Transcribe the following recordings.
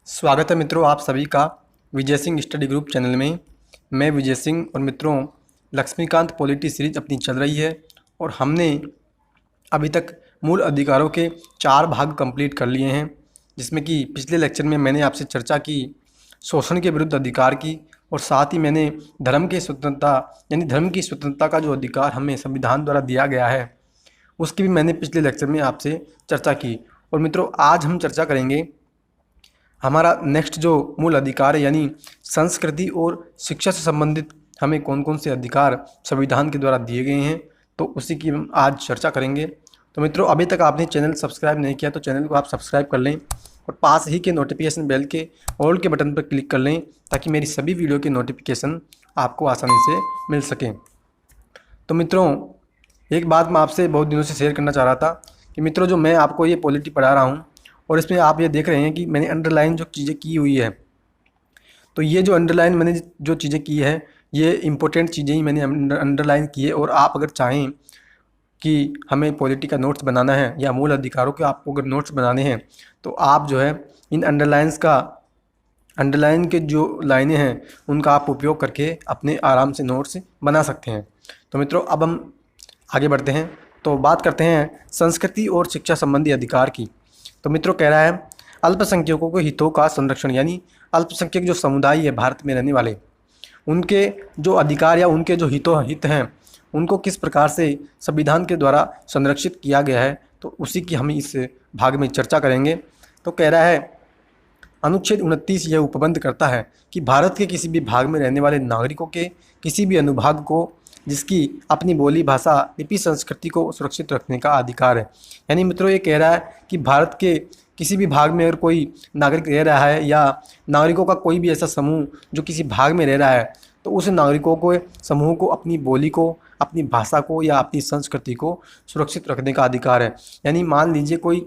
स्वागत है मित्रों आप सभी का Vijay Singh study group channel में। मैं विजय सिंह और मित्रों लक्ष्मीकांत पॉलिटी सीरीज अपनी चल रही है और हमने अभी तक मूल अधिकारों के 4 भाग कंप्लीट कर लिए हैं, जिसमें कि पिछले लेक्चर में मैंने आपसे चर्चा की शोषण के विरुद्ध अधिकार की और साथ ही मैंने धर्म की स्वतंत्रता यानी धर्म की स्वतंत्रता का जो अधिकार हमें संविधान द्वारा दिया गया है उसकी भी मैंने पिछले लेक्चर में आपसे चर्चा की। और मित्रों आज हम चर्चा करेंगे हमारा नेक्स्ट जो मूल अधिकार है यानी संस्कृति और शिक्षा से संबंधित हमें कौन कौन से अधिकार संविधान के द्वारा दिए गए हैं, तो उसी की हम आज चर्चा करेंगे। तो मित्रों अभी तक आपने चैनल सब्सक्राइब नहीं किया तो चैनल को आप सब्सक्राइब कर लें और पास ही के नोटिफिकेशन बेल के ऑल के बटन पर क्लिक कर लें ताकि मेरी सभी वीडियो के नोटिफिकेशन आपको आसानी से मिल सकें। तो मित्रों एक बात मैं आपसे बहुत दिनों से शेयर करना चाह रहा था कि मित्रों जो मैं आपको ये पॉलिटी पढ़ा रहा हूँ और इसमें आप ये देख रहे हैं कि मैंने अंडरलाइन जो चीज़ें की हुई है, तो ये जो अंडरलाइन मैंने जो चीज़ें की है ये इम्पोर्टेंट चीज़ें ही मैंने अंडरलाइन की है। और आप अगर चाहें कि हमें पॉलिटी का नोट्स बनाना है या मूल अधिकारों के आपको अगर नोट्स बनाने हैं तो आप जो है इन अंडरलाइन के जो लाइनें हैं उनका आप उपयोग करके अपने आराम से नोट्स बना सकते हैं। तो मित्रों अब हम आगे बढ़ते हैं, तो बात करते हैं संस्कृति और शिक्षा संबंधी अधिकार की। तो मित्रों कह रहा है अल्पसंख्यकों के हितों का संरक्षण, यानी अल्पसंख्यक जो समुदाय है भारत में रहने वाले उनके जो अधिकार या उनके जो हित हैं उनको किस प्रकार से संविधान के द्वारा संरक्षित किया गया है, तो उसी की हम इस भाग में चर्चा करेंगे। तो कह रहा है अनुच्छेद 29 यह उपबंध करता है कि भारत के किसी भी भाग में रहने वाले नागरिकों के किसी भी अनुभाग को जिसकी अपनी बोली भाषा लिपि संस्कृति को सुरक्षित रखने का अधिकार है। यानी मित्रों ये कह रहा है कि भारत के किसी भी भाग में अगर कोई नागरिक रह रहा है या नागरिकों का कोई भी ऐसा समूह जो किसी भाग में रह रहा है तो उस नागरिकों को समूह को अपनी बोली को अपनी भाषा को या अपनी संस्कृति को सुरक्षित रखने का अधिकार है। यानी मान लीजिए कोई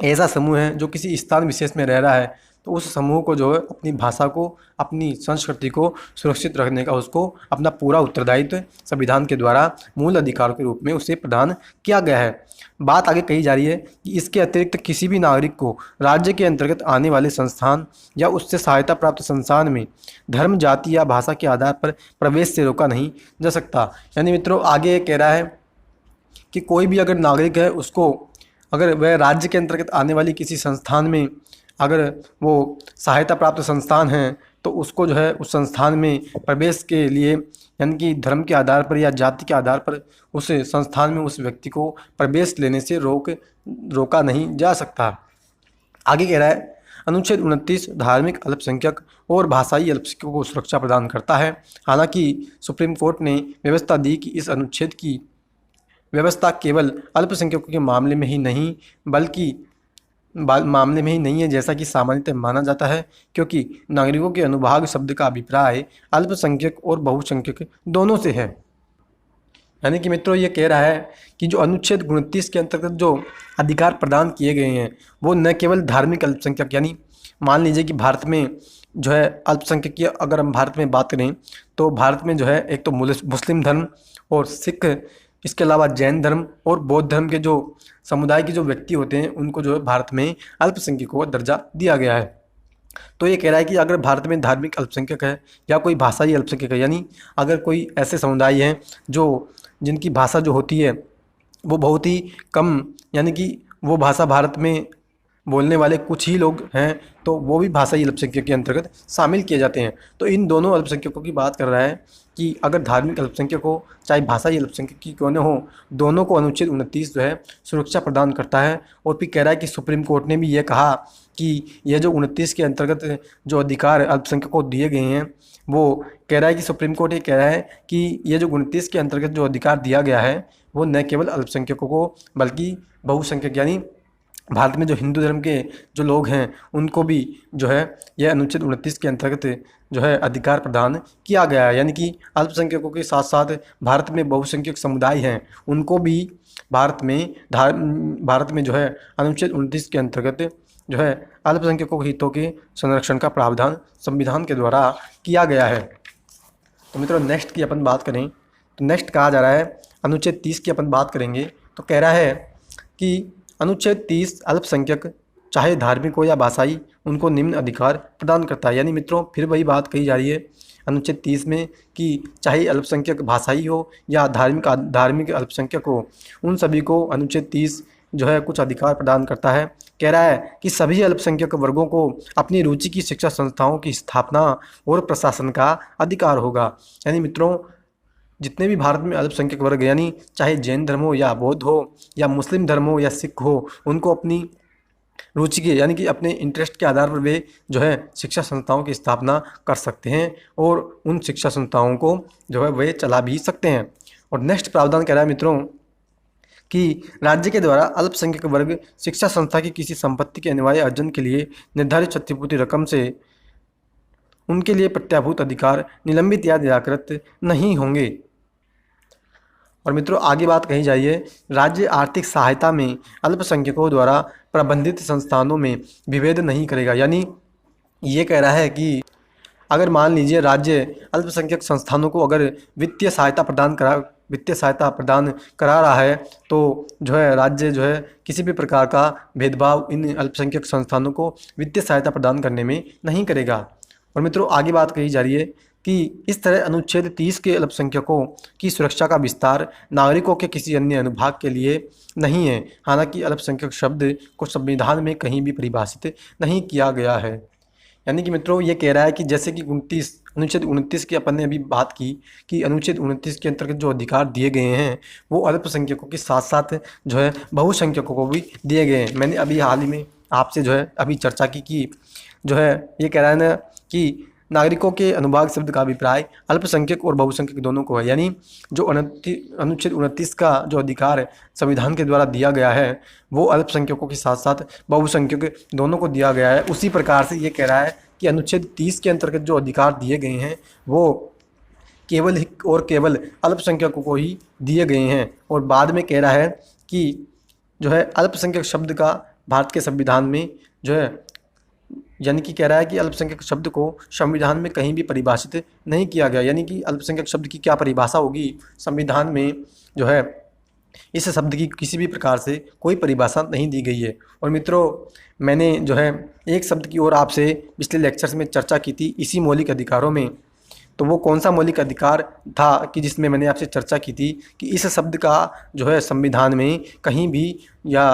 ऐसा समूह है जो किसी स्थान विशेष में रह रहा है तो उस समूह को जो है अपनी भाषा को अपनी संस्कृति को सुरक्षित रखने का उसको अपना पूरा उत्तरदायित्व संविधान के द्वारा मूल अधिकार के रूप में उसे प्रदान किया गया है। बात आगे कही जा रही है कि इसके अतिरिक्त किसी भी नागरिक को राज्य के अंतर्गत आने वाले संस्थान या उससे सहायता प्राप्त संस्थान में धर्म जाति या भाषा के आधार पर प्रवेश से रोका नहीं जा सकता। यानी मित्रों आगे ये कह रहा है कि कोई भी अगर नागरिक है उसको अगर वह राज्य के अंतर्गत आने वाली किसी संस्थान में अगर वो सहायता प्राप्त संस्थान है तो उसको जो है उस संस्थान में प्रवेश के लिए यानी कि धर्म के आधार पर या जाति के आधार पर उस संस्थान में उस व्यक्ति को प्रवेश लेने से रोका नहीं जा सकता। आगे कह रहा है अनुच्छेद 29 धार्मिक अल्पसंख्यक और भाषाई अल्पसंख्यकों को सुरक्षा प्रदान करता है। हालांकि सुप्रीम कोर्ट ने व्यवस्था दी कि इस अनुच्छेद की व्यवस्था केवल अल्पसंख्यकों के मामले में ही नहीं है जैसा कि सामान्यतः माना जाता है, क्योंकि नागरिकों के अनुभाग शब्द का अभिप्राय अल्पसंख्यक और बहुसंख्यक दोनों से है। यानी कि मित्रों ये कह रहा है कि जो अनुच्छेद 29 के अंतर्गत जो अधिकार प्रदान किए गए हैं वो न केवल धार्मिक अल्पसंख्यक, यानी मान लीजिए कि भारत में जो है अल्पसंख्यक की अगर हम भारत में बात करें तो भारत में जो है एक तो मुस्लिम धर्म और सिख, इसके अलावा जैन धर्म और बौद्ध धर्म के जो समुदाय के जो व्यक्ति होते हैं उनको जो है भारत में अल्पसंख्यकों को दर्जा दिया गया है। तो ये कह रहा है कि अगर भारत में धार्मिक अल्पसंख्यक है या कोई भाषाई अल्पसंख्यक है, यानी अगर कोई ऐसे समुदाय हैं जिनकी भाषा जो होती है वो बहुत ही कम, यानी कि वो भाषा भारत में बोलने वाले कुछ ही लोग हैं तो वो भी भाषाई अल्पसंख्यक के अंतर्गत शामिल किए जाते हैं। तो इन दोनों अल्पसंख्यकों की बात कर रहा है कि अगर धार्मिक अल्पसंख्यक हो चाहे भाषाई अल्पसंख्यक की क्यों न हो, दोनों को अनुच्छेद 29 जो है सुरक्षा प्रदान करता है। और फिर कह रहा है कि सुप्रीम कोर्ट ने भी ये कहा कि यह जो 29 के अंतर्गत जो अधिकार अल्पसंख्यकों को दिए गए हैं वो कह रहा है कि सुप्रीम कोर्ट ये कह रहा है कि ये जो 29 के अंतर्गत जो अधिकार दिया गया है वो न केवल अल्पसंख्यकों को बल्कि बहुसंख्यक यानी भारत में जो हिंदू धर्म के जो लोग हैं उनको भी जो है यह अनुच्छेद 29 के अंतर्गत जो है अधिकार प्रदान किया गया है। यानी कि अल्पसंख्यकों के साथ साथ भारत में बहुसंख्यक समुदाय हैं उनको भी भारत में जो है अनुच्छेद 29 के अंतर्गत जो है अल्पसंख्यकों के हितों के संरक्षण का प्रावधान संविधान के द्वारा किया गया है। तो मित्रों नेक्स्ट की अपन बात करें तो नेक्स्ट कहा जा रहा है अनुच्छेद 30 की अपन बात करेंगे। तो कह रहा है कि अनुच्छेद 30 अल्पसंख्यक चाहे धार्मिक हो या भाषाई, उनको निम्न अधिकार प्रदान करता है। यानी मित्रों फिर वही बात कही जा रही है अनुच्छेद 30 में कि चाहे अल्पसंख्यक भाषाई हो या धार्मिक अल्पसंख्यक हो, उन सभी को अनुच्छेद 30 जो है कुछ अधिकार प्रदान करता है। कह रहा है कि सभी अल्पसंख्यक वर्गों को अपनी रुचि की शिक्षा संस्थाओं की स्थापना और प्रशासन का अधिकार होगा। यानी मित्रों जितने भी भारत में अल्पसंख्यक वर्ग यानी चाहे जैन धर्म हो या बौद्ध हो या मुस्लिम धर्म हो या सिख हो, उनको अपनी रुचि के यानी कि अपने इंटरेस्ट के आधार पर वे जो है शिक्षा संस्थाओं की स्थापना कर सकते हैं और उन शिक्षा संस्थाओं को जो है वे चला भी सकते हैं। और नेक्स्ट प्रावधान कह रहा है मित्रों कि राज्य के द्वारा अल्पसंख्यक वर्ग शिक्षा संस्था की किसी संपत्ति के अनिवार्य अर्जन के लिए निर्धारित क्षतिपूर्ति रकम से उनके लिए प्रत्याभूत अधिकार निलंबित या निराकृत नहीं होंगे। और मित्रों आगे बात कही जाइए, राज्य आर्थिक सहायता में अल्पसंख्यकों द्वारा प्रबंधित संस्थानों में विभेद नहीं करेगा। यानी ये कह रहा है कि अगर मान लीजिए राज्य अल्पसंख्यक संस्थानों को अगर वित्तीय सहायता प्रदान करा रहा है तो जो है राज्य जो है किसी भी प्रकार का भेदभाव इन अल्पसंख्यक संस्थानों को वित्तीय सहायता प्रदान करने में नहीं करेगा। और मित्रों आगे बात कही जा रही है कि इस तरह अनुच्छेद 30 के अल्पसंख्यकों की सुरक्षा का विस्तार नागरिकों के किसी अन्य अनुभाग के लिए नहीं है। हालांकि अल्पसंख्यक शब्द को संविधान में कहीं भी परिभाषित नहीं किया गया है। यानी कि मित्रों ये कह रहा है कि जैसे कि अनुच्छेद 29 की अपन ने अभी बात की कि अनुच्छेद 29 के अंतर्गत जो अधिकार दिए गए हैं वो अल्पसंख्यकों के साथ साथ जो है बहुसंख्यकों को भी दिए गए हैं। मैंने अभी हाल ही में आपसे जो है अभी चर्चा की कि जो है ये कह रहा है ना कि नागरिकों के अनुभाग शब्द का अभिप्राय अल्पसंख्यक और बहुसंख्यक दोनों को है। यानी जो अनुच्छेद 29 का जो अधिकार संविधान के द्वारा दिया गया है वो अल्पसंख्यकों के साथ साथ बहुसंख्यक दोनों को दिया गया है। उसी प्रकार से ये कह रहा है कि अनुच्छेद 30 के अंतर्गत जो अधिकार दिए गए हैं वो केवल अल्पसंख्यकों को ही दिए गए हैं। और बाद में कह रहा है कि जो है अल्पसंख्यक शब्द का भारत के संविधान में जो है यानी कि कह रहा है कि अल्पसंख्यक शब्द को संविधान में कहीं भी परिभाषित नहीं किया गया। यानी कि अल्पसंख्यक शब्द की क्या परिभाषा होगी, संविधान में जो है इस शब्द की किसी भी प्रकार से कोई परिभाषा नहीं दी गई है। और मित्रों मैंने जो है एक शब्द की ओर आपसे पिछले लेक्चर्स में चर्चा की थी इसी मौलिक अधिकारों में, तो वो कौन सा मौलिक अधिकार था कि जिसमें मैंने आपसे चर्चा की थी कि इस शब्द का जो है संविधान में कहीं भी या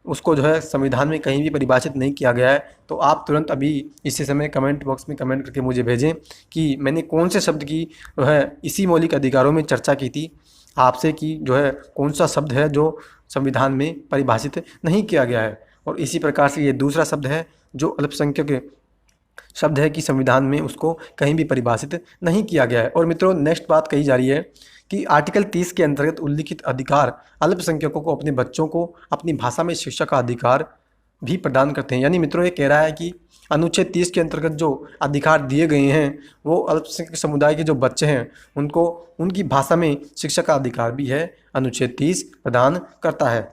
उसको जो है संविधान में कहीं भी परिभाषित नहीं किया गया है। तो आप तुरंत अभी इसी समय कमेंट बॉक्स में कमेंट करके मुझे भेजें कि मैंने कौन से शब्द की जो है इसी मौलिक अधिकारों में चर्चा की थी आपसे कि जो है कौन सा शब्द है जो संविधान में परिभाषित नहीं किया गया है। और इसी प्रकार से ये दूसरा शब्द है जो अल्पसंख्यक शब्द है कि संविधान में उसको कहीं भी परिभाषित नहीं किया गया है। और मित्रों नेक्स्ट बात कही जा रही है कि आर्टिकल 30 के अंतर्गत उल्लिखित अधिकार अल्पसंख्यकों को अपने बच्चों को अपनी भाषा में शिक्षा का अधिकार भी प्रदान करते हैं। यानी मित्रों ये कह रहा है कि अनुच्छेद 30 के अंतर्गत जो अधिकार दिए गए हैं वो अल्पसंख्यक समुदाय के जो बच्चे हैं उनको उनकी भाषा में शिक्षा का अधिकार भी है अनुच्छेद 30 प्रदान करता है।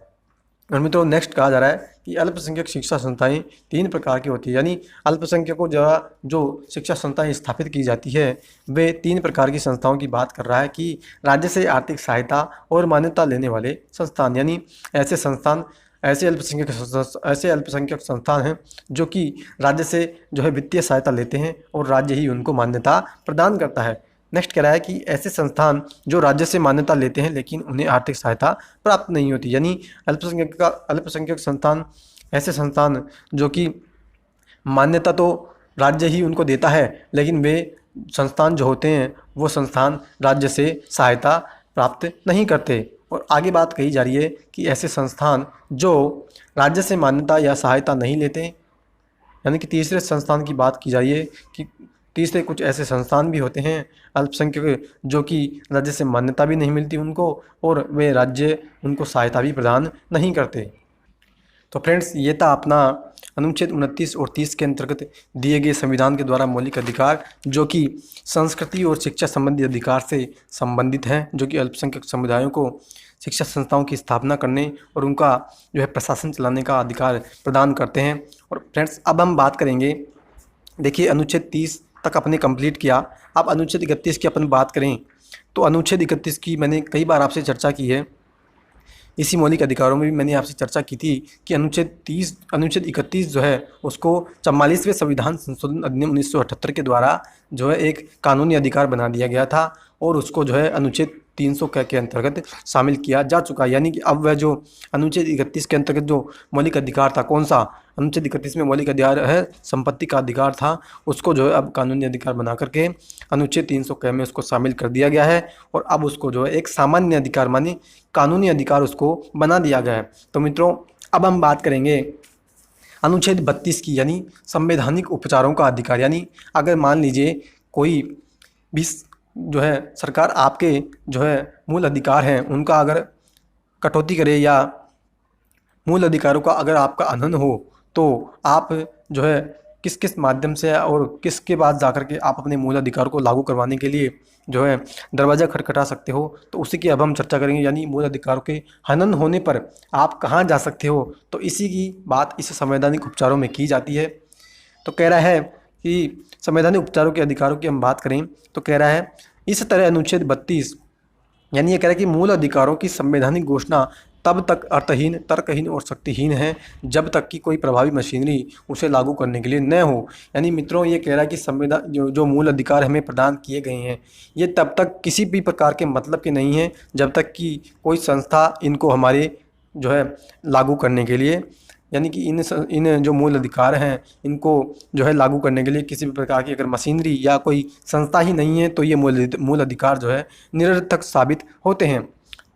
और मित्रों नेक्स्ट कहा जा रहा है कि अल्पसंख्यक शिक्षा संस्थाएं 3 प्रकार की होती है। यानी अल्पसंख्यकों द्वारा जो शिक्षा संस्थाएं स्थापित की जाती है वे 3 प्रकार की संस्थाओं की बात कर रहा है कि राज्य से आर्थिक सहायता और मान्यता लेने वाले संस्थान। यानी ऐसे अल्पसंख्यक संस्थान हैं जो कि राज्य से जो है वित्तीय सहायता लेते हैं और राज्य ही उनको मान्यता प्रदान करता है। नेक्स्ट कह रहा है कि ऐसे संस्थान जो राज्य से मान्यता लेते हैं लेकिन उन्हें आर्थिक सहायता प्राप्त नहीं होती। यानी अल्पसंख्यक संस्थान ऐसे संस्थान जो कि मान्यता तो राज्य ही उनको देता है लेकिन वे संस्थान जो होते हैं वो संस्थान राज्य से सहायता प्राप्त नहीं करते। और आगे बात कही जा रही है कि ऐसे संस्थान जो राज्य से मान्यता या सहायता नहीं लेते, यानी कि तीसरे संस्थान की बात की जा रही है कि तीसरे कुछ ऐसे संस्थान भी होते हैं अल्पसंख्यक जो कि राज्य से मान्यता भी नहीं मिलती उनको और वे राज्य उनको सहायता भी प्रदान नहीं करते। तो फ्रेंड्स ये था अपना अनुच्छेद 29 और 30 के अंतर्गत दिए गए संविधान के द्वारा मौलिक अधिकार जो कि संस्कृति और शिक्षा संबंधी अधिकार से संबंधित हैं, जो कि अल्पसंख्यक समुदायों को शिक्षा संस्थाओं की स्थापना करने और उनका जो है प्रशासन चलाने का अधिकार प्रदान करते हैं। और फ्रेंड्स अब हम बात करेंगे, देखिए अनुच्छेद 30 तक अपने कंप्लीट किया, अब अनुच्छेद 31 की अपन बात करें तो अनुच्छेद 31 की मैंने कई बार आपसे चर्चा की है इसी मौलिक अधिकारों में भी मैंने आपसे चर्चा की थी कि अनुच्छेद 31 जो है उसको 44वें संविधान संशोधन अधिनियम 1978 के द्वारा जो है एक कानूनी अधिकार बना दिया गया था और उसको जो है अनुच्छेद 300 के अंतर्गत शामिल किया जा चुका है। यानी कि अब वह जो अनुच्छेद 31 के अंतर्गत जो मौलिक अधिकार था, कौन सा अनुच्छेद 31 में मौलिक अधिकार है, संपत्ति का अधिकार था, उसको जो है अब कानूनी अधिकार बना करके अनुच्छेद 300 के में उसको शामिल कर दिया गया है और अब उसको जो है एक सामान्य अधिकार माने कानूनी अधिकार उसको बना दिया गया है। तो मित्रों, अब हम बात करेंगे अनुच्छेद 32 की, यानी संवैधानिक उपचारों का अधिकार। यानी अगर मान लीजिए कोई भी जो है सरकार आपके जो है मूल अधिकार हैं उनका अगर कटौती करे या मूल अधिकारों का अगर आपका अनहन हो, तो आप जो है किस किस माध्यम से और किसके बाद जाकर के आप अपने मूल अधिकार को लागू करवाने के लिए जो है दरवाज़ा खटखटा सकते हो, तो उसी की अब हम चर्चा करेंगे। यानी मूल अधिकारों के हनन होने पर आप कहाँ जा सकते हो, तो इसी की बात इस संवैधानिक उपचारों में की जाती है। तो कह रहा है कि संवैधानिक उपचारों के अधिकारों की हम बात करें तो कह रहा है इस तरह अनुच्छेद 32 यानी ये कह रहा है कि मूल अधिकारों की संवैधानिक घोषणा तब तक अर्थहीन, तर्कहीन और शक्तिहीन है जब तक कि कोई प्रभावी मशीनरी उसे लागू करने के लिए न हो। यानी मित्रों, ये कह रहा है कि संविधान जो मूल अधिकार हमें प्रदान किए गए हैं ये तब तक किसी भी प्रकार के मतलब के नहीं हैं जब तक कि कोई संस्था इनको हमारे जो है लागू करने के लिए, यानी कि इन जो मूल अधिकार हैं इनको जो है लागू करने के लिए किसी भी प्रकार की अगर मशीनरी या कोई संस्था ही नहीं है तो ये मूल अधिकार जो है निरर्थक साबित होते हैं।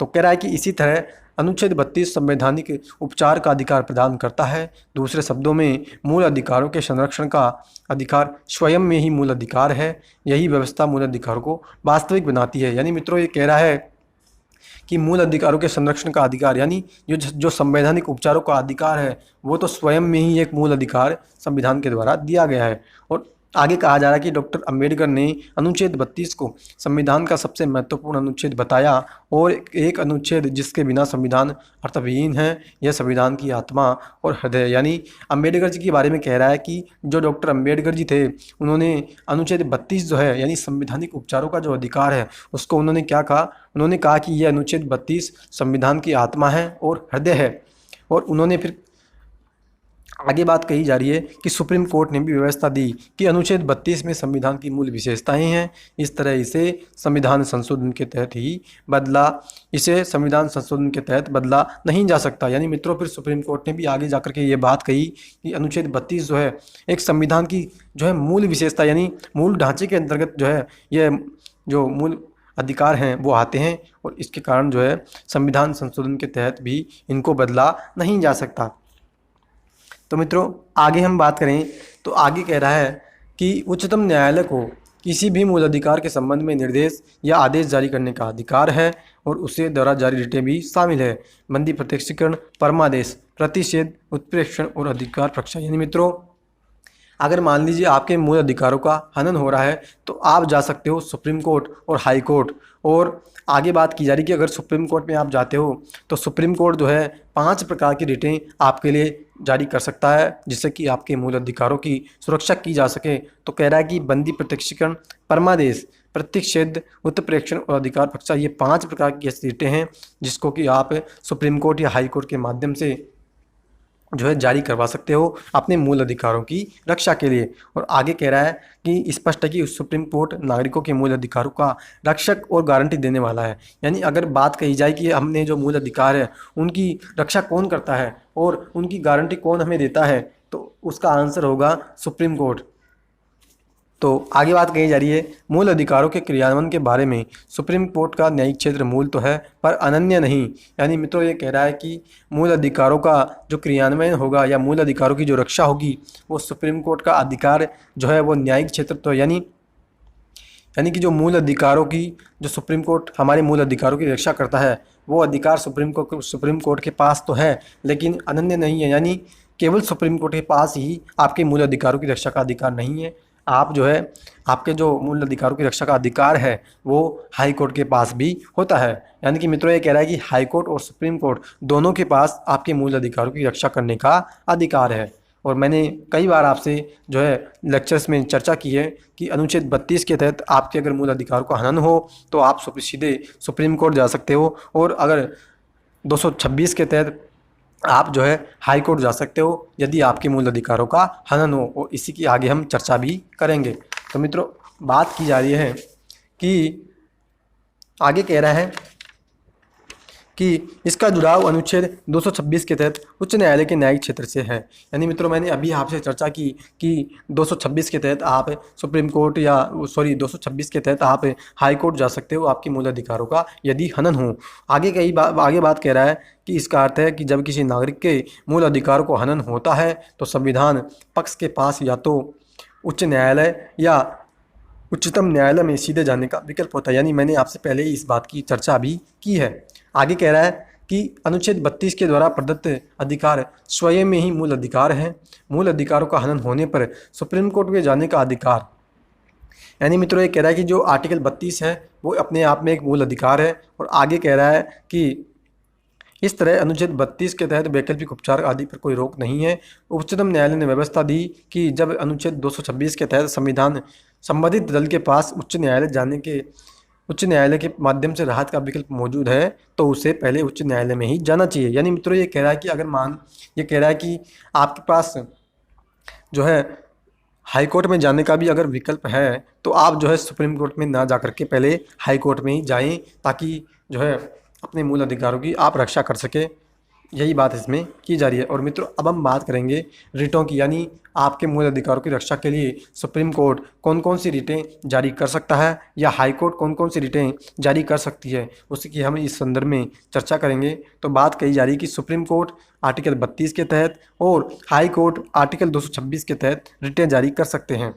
तो कह रहा है कि इसी तरह अनुच्छेद 32 संवैधानिक उपचार का अधिकार प्रदान करता है। दूसरे शब्दों में मूल अधिकारों के संरक्षण का अधिकार स्वयं में ही मूल अधिकार है। यही व्यवस्था मूल अधिकारों को वास्तविक बनाती है। यानी मित्रों, ये कह रहा है कि मूल अधिकारों के संरक्षण का अधिकार यानी जो संवैधानिक उपचारों का अधिकार है वो तो स्वयं में ही एक मूल अधिकार संविधान के द्वारा दिया गया है। और आगे कहा जा रहा है कि डॉक्टर अंबेडकर ने अनुच्छेद 32 को संविधान का सबसे महत्वपूर्ण अनुच्छेद बताया और एक अनुच्छेद जिसके बिना संविधान अर्थविहीन है, यह संविधान की आत्मा और हृदय। यानी अंबेडकर जी के बारे में कह रहा है कि जो डॉक्टर अंबेडकर जी थे उन्होंने अनुच्छेद 32 जो है यानी संवैधानिक उपचारों का जो अधिकार है उसको उन्होंने क्या कहा, उन्होंने कहा कि यह अनुच्छेद 32 संविधान की आत्मा है और हृदय है। और उन्होंने फिर आगे बात कही जा रही है कि सुप्रीम कोर्ट ने भी व्यवस्था दी कि अनुच्छेद 32 में संविधान की मूल विशेषताएं हैं, इस तरह इसे संविधान संशोधन के तहत ही बदला इसे संविधान संशोधन के तहत बदला नहीं जा सकता। यानी मित्रों, फिर सुप्रीम कोर्ट ने भी आगे जाकर के ये बात कही कि अनुच्छेद 32 जो है एक संविधान की जो है मूल विशेषता यानी मूल ढांचे के अंतर्गत जो है यह जो मूल अधिकार हैं वो आते हैं और इसके कारण जो है संविधान संशोधन के तहत भी इनको बदला नहीं जा सकता। तो मित्रों, आगे हम बात करें तो आगे कह रहा है कि उच्चतम न्यायालय को किसी भी मूल अधिकार के संबंध में निर्देश या आदेश जारी करने का अधिकार है और उसे द्वारा जारी रिटें भी शामिल है। बंदी, प्रत्यक्षीकरण, परमादेश, प्रतिषेध, उत्प्रेक्षण और अधिकार प्रक्षा। यानी मित्रों, अगर मान लीजिए आपके मूल अधिकारों का हनन हो रहा है तो आप जा सकते हो सुप्रीम कोर्ट और हाई कोर्ट। और आगे बात की जा रही है कि अगर सुप्रीम कोर्ट में आप जाते हो तो सुप्रीम कोर्ट जो है 5 प्रकार की रिटें आपके लिए जारी कर सकता है जिससे कि आपके मूल अधिकारों की सुरक्षा की जा सके। तो कह रहा है कि बंदी, प्रत्यक्षीकरण, परमादेश, प्रतिषेध, उत्प्रेक्षण और अधिकार प्रक्षा, ये 5 प्रकार की ऐसी रिटें हैं जिसको कि आप सुप्रीम कोर्ट या हाई कोर्ट के माध्यम से जो है जारी करवा सकते हो अपने मूल अधिकारों की रक्षा के लिए। और आगे कह रहा है कि स्पष्ट है कि सुप्रीम कोर्ट नागरिकों के मूल अधिकारों का रक्षक और गारंटी देने वाला है। यानी अगर बात कही जाए कि हमने जो मूल अधिकार है उनकी रक्षा कौन करता है और उनकी गारंटी कौन हमें देता है, तो उसका आंसर होगा सुप्रीम कोर्ट। तो आगे बात कही जा रही है मूल अधिकारों के क्रियान्वयन के बारे में सुप्रीम कोर्ट का न्यायिक क्षेत्र मूल तो है पर अनन्य नहीं। यानी मित्रों, ये कह रहा है कि मूल अधिकारों का जो क्रियान्वयन होगा या मूल अधिकारों की जो रक्षा होगी वो सुप्रीम कोर्ट का अधिकार जो है वो न्यायिक क्षेत्र तो यानी कि जो मूल अधिकारों की जो सुप्रीम कोर्ट हमारे मूल अधिकारों की रक्षा करता है वो अधिकार सुप्रीम कोर्ट के पास तो है लेकिन अनन्य नहीं है। यानी केवल सुप्रीम कोर्ट के पास ही आपके मूल अधिकारों की रक्षा का अधिकार नहीं है, आप जो है आपके जो मूल अधिकारों की रक्षा का अधिकार है वो हाई कोर्ट के पास भी होता है। यानी कि मित्रों, ये कह रहा है कि हाई कोर्ट और सुप्रीम कोर्ट दोनों के पास आपके मूल अधिकारों की रक्षा करने का अधिकार है। और मैंने कई बार आपसे जो है लेक्चर्स में चर्चा की है कि अनुच्छेद 32 के तहत आपके अगर मूल अधिकारों का हनन हो तो आप सीधे सुप्रीम कोर्ट जा सकते हो। और अगर 226 के तहत आप जो है हाई कोर्ट जा सकते हो यदि आपके मूल अधिकारों का हनन हो, और इसी की आगे हम चर्चा भी करेंगे। तो मित्रों, बात की जा रही है कि आगे कह रहा है कि इसका जुड़ाव अनुच्छेद 226 के तहत उच्च न्यायालय के न्यायिक क्षेत्र से है। यानी मित्रों, मैंने अभी आपसे चर्चा की कि 226 के तहत आप सुप्रीम कोर्ट या 226 के तहत आप हाई कोर्ट जा सकते हो आपके मूल अधिकारों का यदि हनन हो। आगे बात कह रहा है कि इसका अर्थ है कि जब किसी नागरिक के मूल अधिकारों को हनन होता है तो संविधान पक्ष के पास या तो उच्च न्यायालय या उच्चतम न्यायालय में सीधे जाने का विकल्प होता है। यानी मैंने आपसे पहले ही इस बात की चर्चा भी की है। आगे कह रहा है कि अनुच्छेद 32 के द्वारा प्रदत्त अधिकार स्वयं में ही मूल अधिकार है। मूल अधिकारों का हनन होने पर सुप्रीम कोर्ट में जाने का अधिकार, यानी मित्रों ये कह रहा है कि जो आर्टिकल 32 है वो अपने आप में एक मूल अधिकार है। और आगे कह रहा है कि इस तरह अनुच्छेद 32 के तहत वैकल्पिक उपचार आदि पर कोई रोक नहीं है। उच्चतम न्यायालय ने व्यवस्था दी कि जब अनुच्छेद 226 के तहत संविधान संबंधित दल के पास उच्च न्यायालय के माध्यम से राहत का विकल्प मौजूद है तो उसे पहले उच्च न्यायालय में ही जाना चाहिए। यानी मित्रों ये कह रहा है कि ये कह रहा है कि आपके पास जो है हाई कोर्ट में जाने का भी अगर विकल्प है तो आप जो है सुप्रीम कोर्ट में ना जा करके पहले हाई कोर्ट में ही जाएं, ताकि जो है अपने मूल अधिकारों की आप रक्षा कर सके। यही बात इसमें की जा रही है। और मित्रों, अब हम बात करेंगे रिटों की, यानी आपके मूल अधिकारों की रक्षा के लिए सुप्रीम कोर्ट कौन कौन सी रिटें जारी कर सकता है या हाई कोर्ट कौन कौन सी रिटें जारी कर सकती है, उसकी हम इस संदर्भ में चर्चा करेंगे। तो बात कही जा रही है कि सुप्रीम कोर्ट आर्टिकल 32 के तहत और हाई कोर्ट आर्टिकल 226 के तहत रिटें जारी कर सकते हैं।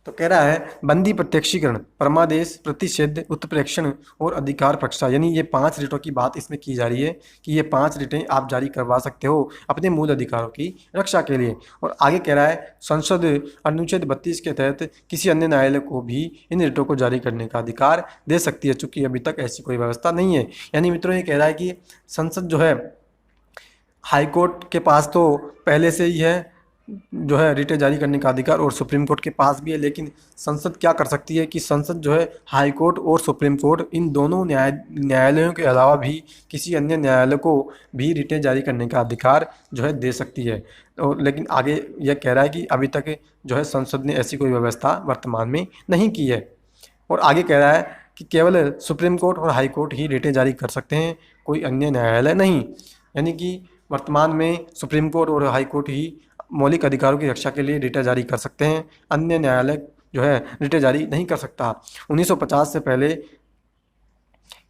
तो कह रहा है बंदी, प्रत्यक्षीकरण, परमादेश, प्रतिषेध, उत्प्रेक्षण और अधिकार पक्षा, यानी ये 5 रिटों की बात इसमें की जा रही है कि ये 5 रिटें आप जारी करवा सकते हो अपने मूल अधिकारों की रक्षा के लिए। और आगे कह रहा है संसद अनुच्छेद 32 के तहत किसी अन्य न्यायालय को भी इन रिटों को जारी करने का अधिकार दे सकती है, चूँकि अभी तक ऐसी कोई व्यवस्था नहीं है। यानी मित्रों ये कह रहा है कि संसद जो है हाई कोर्ट के पास तो पहले से ही है जो है रिटें जारी करने का अधिकार, और सुप्रीम कोर्ट के पास भी है, लेकिन संसद क्या कर सकती है कि संसद जो है हाई कोर्ट और सुप्रीम कोर्ट इन दोनों न्यायालयों के अलावा भी किसी अन्य न्यायालय को भी रिटें जारी करने का अधिकार जो है दे सकती है। और लेकिन आगे यह कह रहा है कि अभी तक जो है संसद ने ऐसी कोई व्यवस्था वर्तमान में नहीं की है। और आगे कह रहा है कि केवल सुप्रीम कोर्ट और हाई कोर्ट ही रिटें जारी कर सकते हैं, कोई अन्य न्यायालय नहीं। यानी कि वर्तमान में सुप्रीम कोर्ट और हाई कोर्ट ही मौलिक अधिकारों की रक्षा के लिए रिटें जारी कर सकते हैं, अन्य न्यायालय जो है रिटें जारी नहीं कर सकता। 1950 से पहले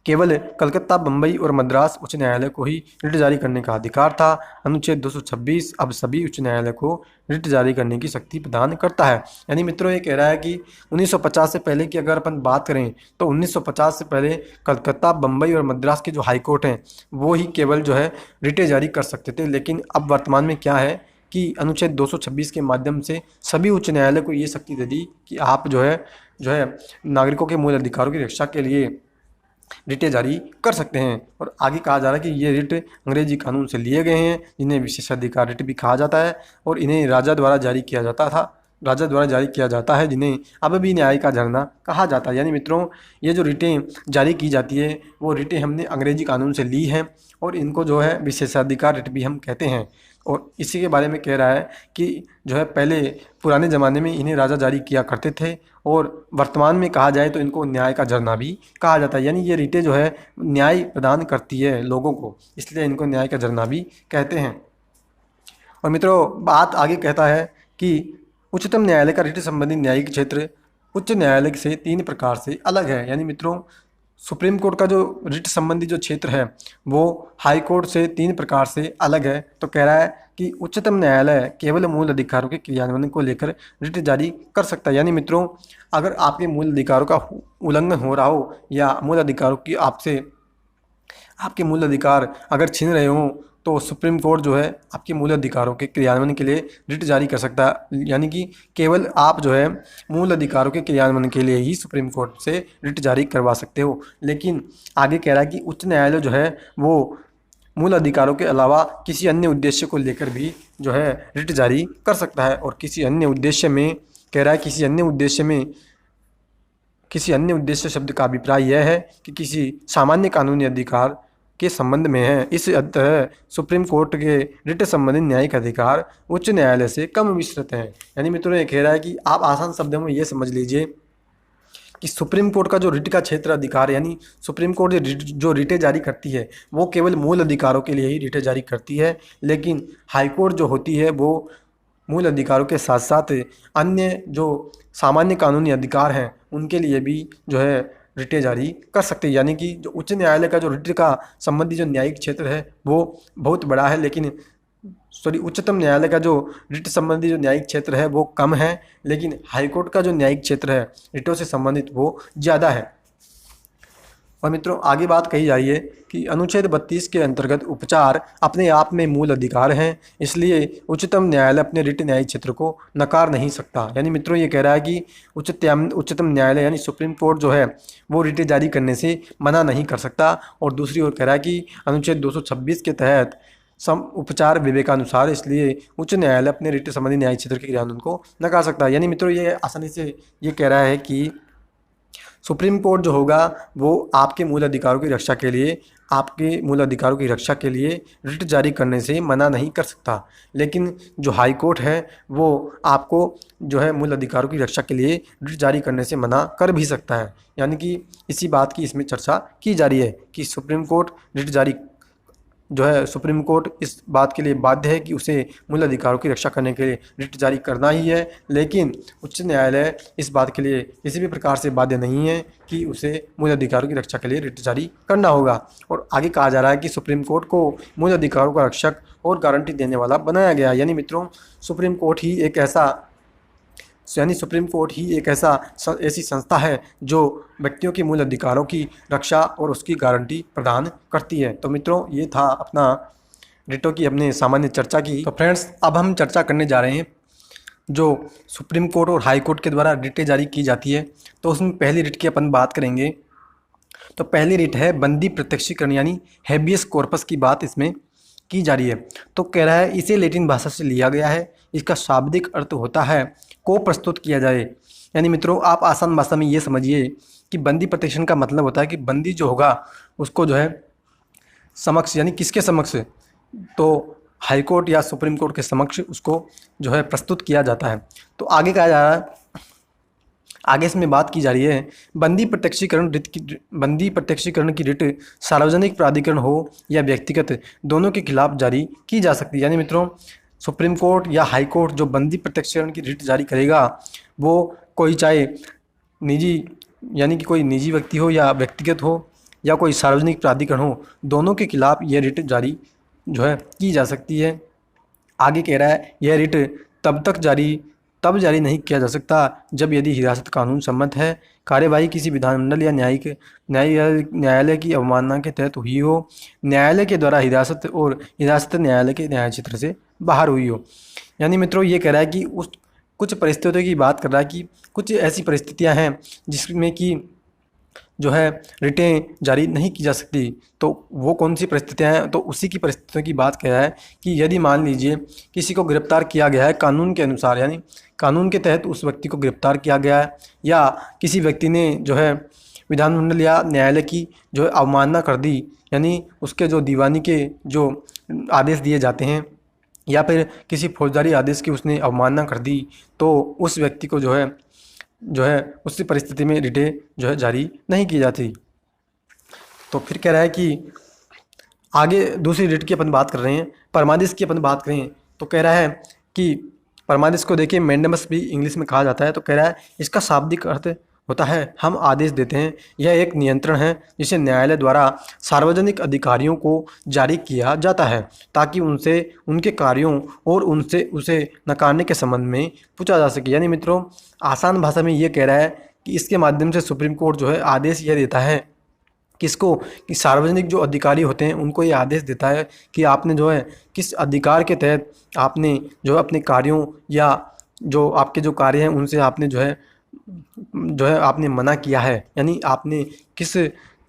केवल कलकत्ता, बम्बई और मद्रास उच्च न्यायालय को ही रिट जारी करने का अधिकार था। अनुच्छेद 226 अब सभी उच्च न्यायालय को रिट जारी करने की शक्ति प्रदान करता है। यानी मित्रों ये कह रहा है कि 1950 से पहले की अगर अपन बात करें तो 1950 से पहले कलकत्ता, बम्बई और मद्रास के जो हाई कोर्ट हैं वो ही केवल जो है रिटें जारी कर सकते थे। लेकिन अब वर्तमान में क्या है कि अनुच्छेद 226 के माध्यम से सभी उच्च न्यायालय को ये शक्ति दे दी कि आप जो है नागरिकों के मूल अधिकारों की रक्षा के लिए रिटें जारी कर सकते हैं। और आगे कहा जा रहा है कि ये रिट अंग्रेजी कानून से लिए गए हैं, जिन्हें विशेषाधिकार रिट भी कहा जाता है, और इन्हें राजा द्वारा जारी किया जाता है, जिन्हें अब भी न्याय का झरना कहा जाता है। यानी मित्रों ये जो रिटें जारी की जाती है वो रिटें हमने अंग्रेजी कानून से ली हैं, और इनको जो है विशेषाधिकार रिट भी हम कहते हैं। और इसी के बारे में कह रहा है कि जो है पहले पुराने ज़माने में इन्हें राजा जारी किया करते थे, और वर्तमान में कहा जाए तो इनको न्याय का झरना भी कहा जाता है। यानी ये रिटें जो है न्याय प्रदान करती है लोगों को, इसलिए इनको न्याय का झरना भी कहते हैं। और मित्रों बात आगे कहता है कि उच्चतम न्यायालय का रिट संबंधी न्यायिक क्षेत्र उच्च न्यायालय से 3 प्रकार से अलग है। यानी मित्रों सुप्रीम कोर्ट का जो रिट संबंधी जो क्षेत्र है वो हाई कोर्ट से 3 प्रकार से अलग है। तो कह रहा है कि उच्चतम न्यायालय केवल मूल अधिकारों के क्रियान्वयन को लेकर रिट जारी कर सकता है। यानी मित्रों अगर आपके मूल अधिकारों का उल्लंघन हो रहा हो या मूल अधिकारों की आपके मूल अधिकार अगर छीन रहे हों तो सुप्रीम कोर्ट जो है आपके मूल अधिकारों के क्रियान्वयन के लिए रिट जारी कर सकता है। यानी कि केवल आप जो है मूल अधिकारों के क्रियान्वयन के लिए ही सुप्रीम कोर्ट से रिट जारी करवा सकते हो। लेकिन आगे कह रहा है कि उच्च न्यायालय जो है वो मूल अधिकारों के अलावा किसी अन्य उद्देश्य को लेकर भी जो है रिट जारी कर सकता है। और किसी अन्य उद्देश्य में कह रहा है किसी अन्य उद्देश्य शब्द का अभिप्राय यह है कि किसी सामान्य कानूनी अधिकार के संबंध में है। इस तरह सुप्रीम कोर्ट के रिट संबंधित न्यायिक अधिकार उच्च न्यायालय से कम विस्तृत हैं। यानी मित्रों ये कह रहा है कि आप आसान शब्दों में ये समझ लीजिए कि सुप्रीम कोर्ट का जो रिट का क्षेत्र अधिकार, यानी सुप्रीम कोर्ट जो रिटें जारी करती है वो केवल मूल अधिकारों के लिए ही रिटें जारी करती है, लेकिन हाई कोर्ट जो होती है वो मूल अधिकारों के साथ साथ अन्य जो सामान्य कानूनी अधिकार हैं उनके लिए भी जो है रिटें जारी कर सकते हैं। यानी कि जो उच्च न्यायालय का जो रिट का संबंधी जो न्यायिक क्षेत्र है वो बहुत बड़ा है, लेकिन उच्चतम न्यायालय का जो रिट संबंधी जो न्यायिक क्षेत्र है वो कम है, लेकिन हाईकोर्ट का जो न्यायिक क्षेत्र है रिटों से संबंधित वो ज़्यादा है। और मित्रों आगे बात कही जा रही है कि अनुच्छेद 32 के अंतर्गत उपचार अपने आप में मूल अधिकार हैं, इसलिए उच्चतम न्यायालय अपने रिट न्यायिक क्षेत्र को नकार नहीं सकता। यानी मित्रों ये कह रहा है कि उच्चतम न्यायालय यानी सुप्रीम कोर्ट जो है वो रिटें जारी करने से मना नहीं कर सकता। और दूसरी ओर कह रहा है कि अनुच्छेद 226 के तहत उपचार विवेकानुसार, इसलिए उच्च न्यायालय अपने रिट संबंधी न्यायिक क्षेत्र के क्रियान्वयन को नकार सकता है। यानी मित्रों ये आसानी से ये कह रहा है कि सुप्रीम कोर्ट जो होगा वो आपके मूल अधिकारों की रक्षा के लिए रिट जारी करने से मना नहीं कर सकता, लेकिन जो हाई कोर्ट है वो आपको जो है मूल अधिकारों की रक्षा के लिए रिट जारी करने से मना कर भी सकता है। यानी कि इसी बात की इसमें चर्चा की जा रही है कि सुप्रीम कोर्ट इस बात के लिए बाध्य है कि उसे मूल अधिकारों की रक्षा करने के लिए रिट जारी करना ही है, लेकिन उच्च न्यायालय इस बात के लिए किसी भी प्रकार से बाध्य नहीं है कि उसे मूल अधिकारों की रक्षा के लिए रिट जारी करना होगा। और आगे कहा जा रहा है कि सुप्रीम कोर्ट को मूल अधिकारों का रक्षक और गारंटी देने वाला बनाया गया। यानी मित्रों सुप्रीम कोर्ट ही एक ऐसी संस्था है जो व्यक्तियों के मूल अधिकारों की रक्षा और उसकी गारंटी प्रदान करती है। तो मित्रों ये था अपना रिटों की अपने सामान्य चर्चा की। तो फ्रेंड्स अब हम चर्चा करने जा रहे हैं जो सुप्रीम कोर्ट और हाई कोर्ट के द्वारा रिटें जारी की जाती है। तो उसमें पहली रिट की अपन बात करेंगे। तो पहली रिट है बंदी प्रत्यक्षीकरण यानी हैबियस कॉर्पस की बात इसमें की जा रही है। तो कह रहा है इसे लैटिन भाषा से लिया गया है, इसका शाब्दिक अर्थ होता है को प्रस्तुत किया जाए। यानी मित्रों आप आसान भाषा में ये समझिए कि बंदी प्रत्यक्षीकरण का मतलब होता है कि बंदी जो होगा उसको जो है समक्ष, यानी किसके समक्ष, तो हाई कोर्ट या सुप्रीम कोर्ट के समक्ष उसको जो है प्रस्तुत किया जाता है। तो आगे कहा जा रहा है, आगे इसमें बात की जा रही है बंदी प्रत्यक्षीकरण की रिट सार्वजनिक प्राधिकरण हो या व्यक्तिगत दोनों के खिलाफ जारी की जा सकती है। यानी मित्रों सुप्रीम कोर्ट या हाई कोर्ट जो बंदी प्रत्यक्षीकरण की रिट जारी करेगा वो कोई चाहे निजी, यानी कि कोई निजी व्यक्ति हो या व्यक्तिगत हो या कोई सार्वजनिक प्राधिकरण हो, दोनों के खिलाफ यह रिट जारी जो है की जा सकती है। आगे कह रहा है यह रिट तब जारी नहीं किया जा सकता जब यदि हिरासत कानून सम्मत है, कार्यवाही किसी विधानमंडल या न्यायालय की अवमानना के तहत हुई हो, न्यायालय के द्वारा हिरासत न्यायालय के न्याय क्षेत्र से बाहर हुई हो। यानी मित्रों ये कह रहा है कि कुछ परिस्थितियों की बात कर रहा है कि कुछ ऐसी परिस्थितियां हैं जिसमें कि जो है रिटें जारी नहीं की जा सकती। तो वो कौन सी परिस्थितियां हैं, तो उसी की परिस्थितियों की बात कह रहा है कि यदि मान लीजिए किसी को गिरफ्तार किया गया है कानून के अनुसार, यानी कानून के तहत उस व्यक्ति को गिरफ्तार किया गया है, या किसी व्यक्ति ने जो है विधानमंडल या न्यायालय की जो है अवमानना कर दी, यानी उसके जो दीवानी के जो आदेश दिए जाते हैं या फिर किसी फौजदारी आदेश की उसने अवमानना कर दी, तो उस व्यक्ति को जो है उसी परिस्थिति में रिटें जो है जारी नहीं की जाती। तो फिर कह रहा है कि आगे दूसरी रिट की अपन बात कर रहे हैं, परमादेश की अपन बात करें तो कह रहा है कि परमादेश को देखिए मैंडेमस भी इंग्लिश में कहा जाता है। तो कह रहा है इसका शाब्दिक अर्थ होता है हम आदेश देते हैं। यह एक नियंत्रण है जिसे न्यायालय द्वारा सार्वजनिक अधिकारियों को जारी किया जाता है ताकि उनसे उनके कार्यों और उसे नकारने के संबंध में पूछा जा सके। यानी मित्रों आसान भाषा में ये कह रहा है कि इसके माध्यम से सुप्रीम कोर्ट जो है आदेश यह देता है किसको, कि सार्वजनिक जो अधिकारी होते हैं उनको ये आदेश देता है कि आपने जो है किस अधिकार के तहत आपने जो है अपने कार्यों या जो आपके जो कार्य हैं उनसे आपने जो है आपने मना किया है, यानी आपने किस